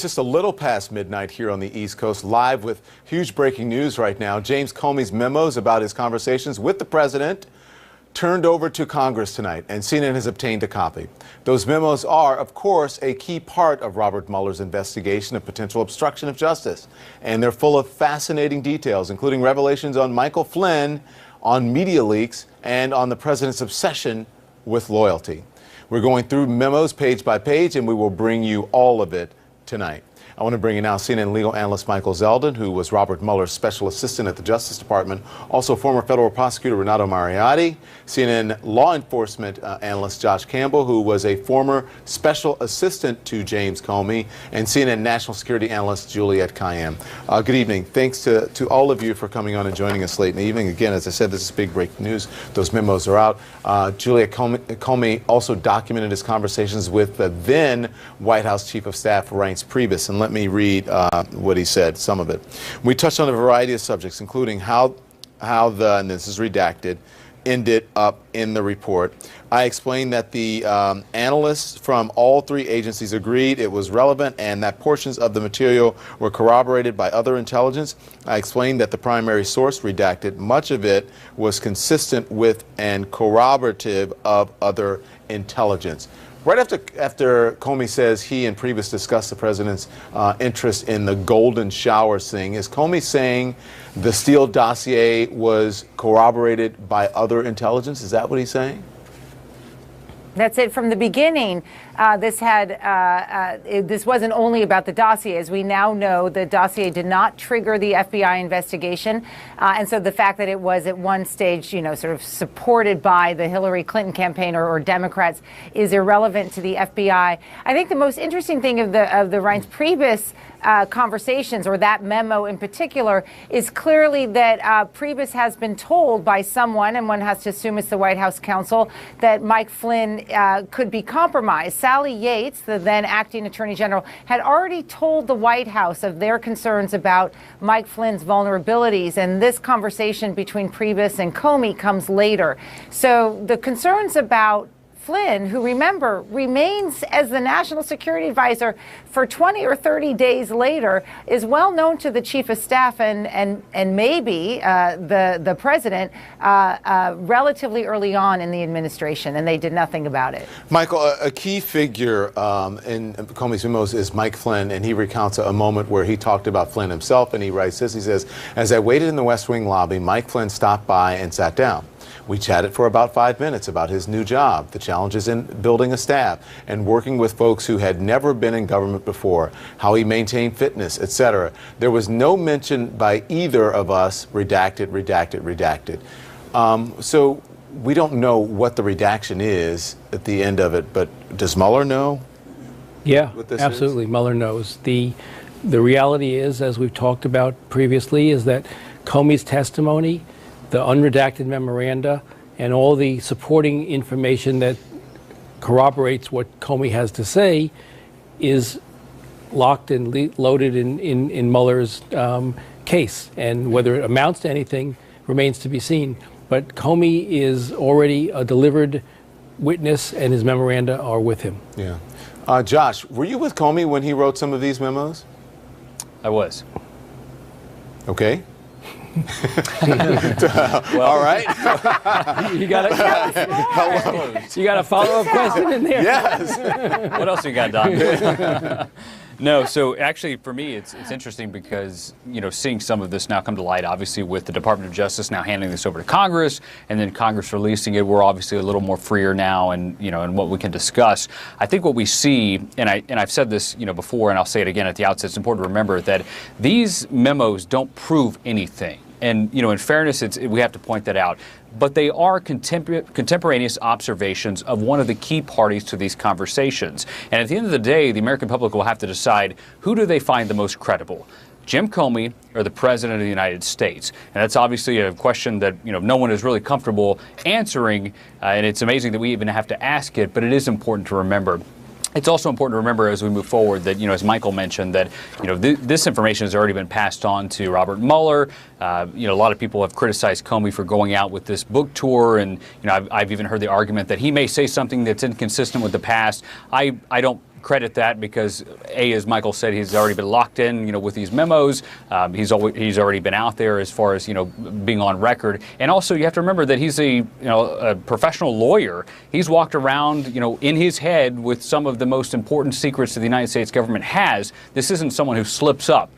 just a little past midnight here on the East Coast, live with huge breaking news right now. James Comey's memos about his conversations with the president turned over to Congress tonight, and CNN has obtained a copy. Those memos are, of course, a key part of Robert Mueller's investigation of potential obstruction of justice. And they're full of fascinating details, including revelations on Michael Flynn, on media leaks, and on the president's obsession with loyalty. We're going through memos page by page, and we will bring you all of it tonight. I want to bring in now CNN legal analyst Michael Zeldin, who was Robert Mueller's special assistant at the Justice Department, also former federal prosecutor Renato Mariotti, CNN law enforcement analyst Josh Campbell, who was a former special assistant to James Comey, and CNN national security analyst Juliette Kayyem. Good evening. Thanks to all of you for coming on and joining us late in the evening. Again, as I said, this is big breaking news. Those memos are out. Juliette Comey also documented his conversations with the then White House Chief of Staff Reince Priebus, and let me read what he said, some of it. We touched on a variety of subjects, including how the, and this is redacted, ended up in the report. I explained that the analysts from all three agencies agreed it was relevant and that portions of the material were corroborated by other intelligence. I explained that the primary source, redacted, much of it was consistent with and corroborative of other intelligence. Right after Comey says he and Priebus discussed the president's interest in the golden showers thing, is Comey saying the Steele dossier was corroborated by other intelligence? Is that what he's saying? That's it from the beginning. This wasn't only about the dossier. As we now know, the dossier did not trigger the FBI investigation. And so the fact that it was at one stage, sort of supported by the Hillary Clinton campaign or Democrats is irrelevant to the FBI. I think the most interesting thing of the Reince Priebus conversations, or that memo in particular, is clearly that Priebus has been told by someone, and one has to assume it's the White House counsel, that Mike Flynn could be compromised. Sally Yates, the then acting attorney general, had already told the White House of their concerns about Mike Flynn's vulnerabilities, and this conversation between Priebus and Comey comes later. So the concerns about Flynn, who, remember, remains as the national security advisor for 20 or 30 days later, is well known to the chief of staff and maybe the president relatively early on in the administration, and they did nothing about it. Michael, a key figure in Comey's memos is Mike Flynn, and he recounts a moment where he talked about Flynn himself, and he writes this. He says, "As I waited in the West Wing lobby, Mike Flynn stopped by and sat down. We chatted for about 5 minutes about his new job, the challenges in building a staff, and working with folks who had never been in government before, how he maintained fitness, etc. There was no mention by either of us, redacted, redacted, redacted." So we don't know what the redaction is at the end of it, but does Mueller know? Yeah, what this absolutely. is? Mueller knows. The reality is, as we've talked about previously, is that Comey's testimony, the unredacted memoranda, and all the supporting information that corroborates what Comey has to say is locked and loaded in Mueller's case. And whether it amounts to anything remains to be seen. But Comey is already a delivered witness, and his memoranda are with him. Yeah. Josh, were you with Comey when he wrote some of these memos? I was. Okay. Well, all right. You got a follow-up question in there. Yes. What else you got, Don? No, so actually for me it's interesting because, seeing some of this now come to light, obviously with the Department of Justice now handing this over to Congress and then Congress releasing it, we're obviously a little more freer now and, and what we can discuss. I think what we see, and I've said this, before, and I'll say it again at the outset, it's important to remember that these memos don't prove anything. And, in fairness, we have to point that out. But they are contemporaneous observations of one of the key parties to these conversations. And at the end of the day, the American public will have to decide, who do they find the most credible? Jim Comey or the President of the United States? And that's obviously a question that, no one is really comfortable answering. And it's amazing that we even have to ask it, but it is important to remember. It's also important to remember as we move forward that, as Michael mentioned, that, this information has already been passed on to Robert Mueller. A lot of people have criticized Comey for going out with this book tour. And, I've even heard the argument that he may say something that's inconsistent with the past. I don't credit that because, as Michael said, he's already been locked in, with these memos. He's already been out there as far as, being on record. And also, you have to remember that he's a professional lawyer. He's walked around, in his head with some of the most important secrets that the United States government has. This isn't someone who slips up.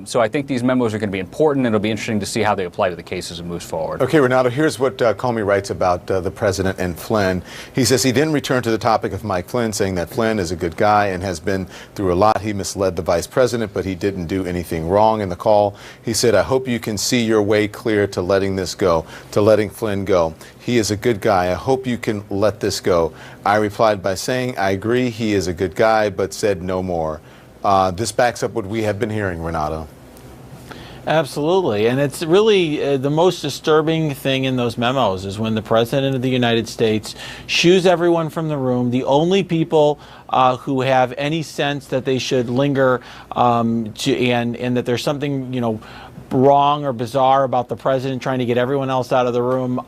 So I think these memos are going to be important, and it'll be interesting to see how they apply to the cases as it moves forward. Okay, Renato, here's what Comey writes about the president and Flynn. He says he then returned to the topic of Mike Flynn, saying that Flynn is a good guy and has been through a lot. He misled the vice president, but he didn't do anything wrong in the call. He said, I hope you can see your way clear to letting this go, to letting Flynn go. He is a good guy. I hope you can let this go. I replied by saying, I agree he is a good guy, but said no more. This backs up what we have been hearing, Renato. Absolutely. And it's really the most disturbing thing in those memos is when the President of the United States shoos everyone from the room. The only people who have any sense that they should linger and that there's something, wrong or bizarre about the president trying to get everyone else out of the room,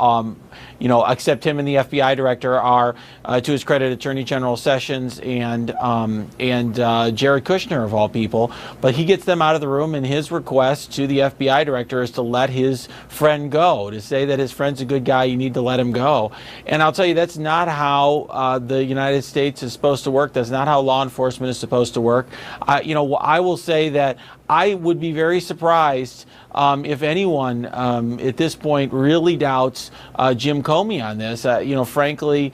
except him and the FBI director are, to his credit, Attorney General Sessions and Jared Kushner, of all people. But he gets them out of the room, and his request to the FBI director is to let his friend go, to say that his friend's a good guy, you need to let him go. And I'll tell you, that's not how the United States is supposed to work. That's not how law enforcement is supposed to work. I will say that I would be very surprised if anyone at this point really doubts Jim Comey on this. Frankly,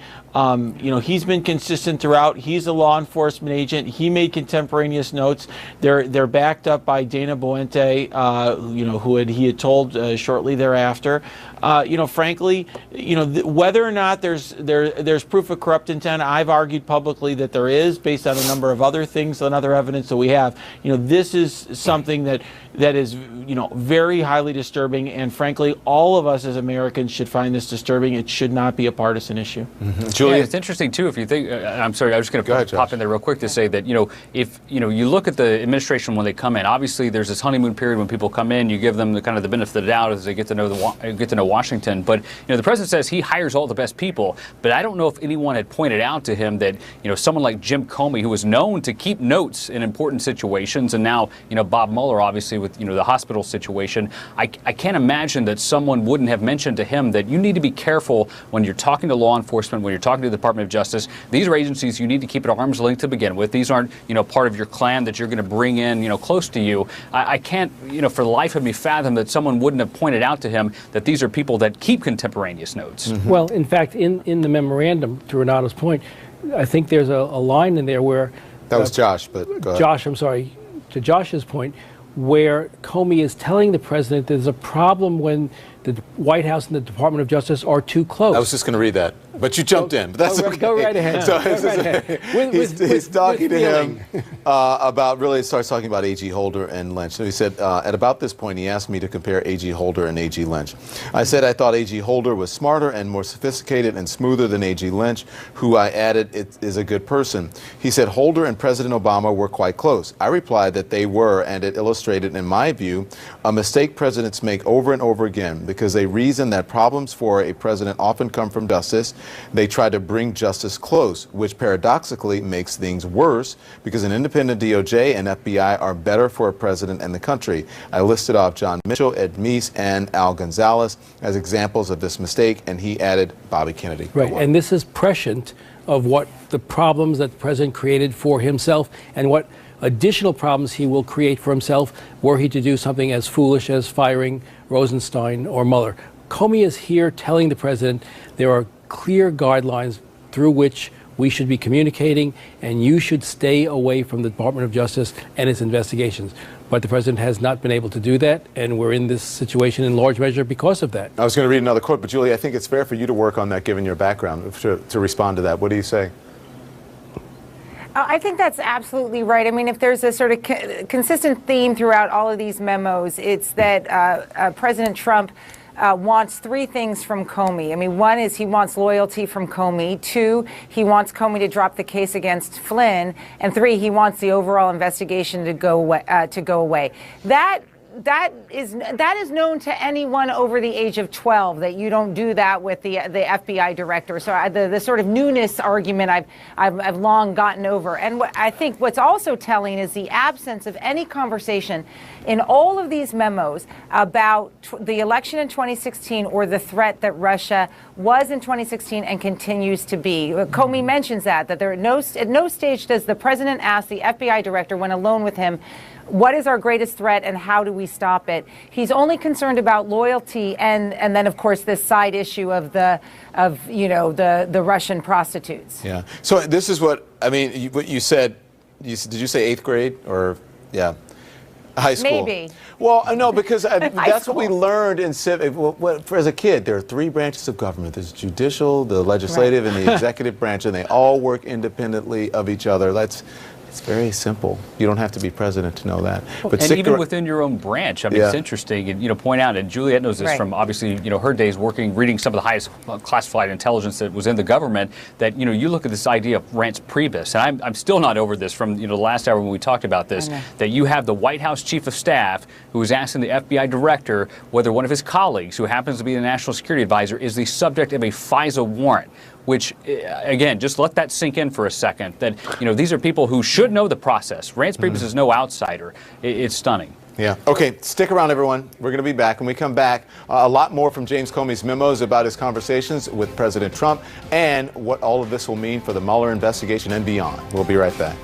he's been consistent throughout. He's a law enforcement agent. He made contemporaneous notes. They're backed up by Dana Boente, who he had told shortly thereafter. Frankly, whether or not there's proof of corrupt intent, I've argued publicly that there is, based on a number of other things and other evidence that we have. This is something that is, very highly disturbing, and frankly, all of us as Americans should find this disturbing. It should not be a partisan issue. Mm-hmm. Julia, it's interesting too. If you think, I'm sorry, I was just going to pop in there real quick to say that if you look at the administration when they come in, obviously there's this honeymoon period when people come in. You give them the kind of the benefit of the doubt as they get to know Washington. But the president says he hires all the best people. But I don't know if anyone had pointed out to him that someone like Jim Comey, who was known to keep notes in important situations, and now Bob Mueller, obviously with the hospital situation, I can't imagine that someone wouldn't have mentioned to him that you need to be careful when you're talking to law enforcement, when you're talking to the Department of Justice. These are agencies you need to keep at arm's length to begin with. These aren't part of your clan that you're going to bring in close to you. I can't for the life of me fathom that someone wouldn't have pointed out to him that these are people that keep contemporaneous notes. Mm-hmm. Well, in fact, in the memorandum, to Renato's point, I think there's a line in there where that was Josh, but go ahead. Josh, I'm sorry, to Josh's point, where Comey is telling the president there's a problem when the White House and the Department of Justice are too close. I was just going to read that, but you jumped in. But that's okay. Go right ahead. So he's talking to him about, really starts talking about A.G. Holder and Lynch. So he said, at about this point, he asked me to compare A.G. Holder and A.G. Lynch. I said I thought A.G. Holder was smarter and more sophisticated and smoother than A.G. Lynch, who I added is a good person. He said Holder and President Obama were quite close. I replied that they were, and it illustrated, in my view, a mistake presidents make over and over again, because they reason that problems for a president often come from justice. They try to bring justice close, which paradoxically makes things worse, because an independent DOJ and FBI are better for a president and the country. I listed off John Mitchell, Ed Meese, and Al Gonzalez as examples of this mistake, and he added Bobby Kennedy. Right, and this is prescient of what the problems that the president created for himself and what additional problems he will create for himself were he to do something as foolish as firing Rosenstein or Mueller. Comey is here telling the president there are clear guidelines through which we should be communicating, and you should stay away from the Department of Justice and its investigations. But the president has not been able to do that, and we're in this situation in large measure because of that. I was going to read another quote, but Julie, I think it's fair for you to work on that given your background to respond to that. What do you say? I think that's absolutely right. I mean, if there's a sort of consistent theme throughout all of these memos, it's that President Trump wants three things from Comey. I mean, one is he wants loyalty from Comey. Two, he wants Comey to drop the case against Flynn. And three, he wants the overall investigation to go away. That is known to anyone over the age of 12, that you don't do that with the FBI director. So the sort of newness argument I've long gotten over. And I think what's also telling is the absence of any conversation in all of these memos about the election in 2016 or the threat that Russia was in 2016 and continues to be. Comey mentions that there at no stage does the president ask the FBI director when alone with him, what is our greatest threat and how do we stop it? He's only concerned about loyalty and then, of course, this side issue of the Russian prostitutes. Yeah. So this is what you said. Did you say 8th grade or high school? Maybe. Well, no, because that's school. what we learned in civic. As a kid, there are 3 branches of government. There's judicial, the legislative, and the executive branch, and they all work independently of each other. It's very simple. You don't have to be president to know that. But even within your own branch, it's interesting. And point out, and Juliet knows this from obviously her days reading some of the highest classified intelligence that was in the government. That you look at this idea of rents priebus, and I'm still not over this from the last hour when we talked about this. That you have the White House chief of staff who is asking the FBI director whether one of his colleagues, who happens to be the national security advisor, is the subject of a FISA warrant. Which, again, just let that sink in for a second, that, these are people who should know the process. Reince Priebus is no outsider. It's stunning. Yeah. Okay, stick around, everyone. We're going to be back. When we come back, a lot more from James Comey's memos about his conversations with President Trump and what all of this will mean for the Mueller investigation and beyond. We'll be right back.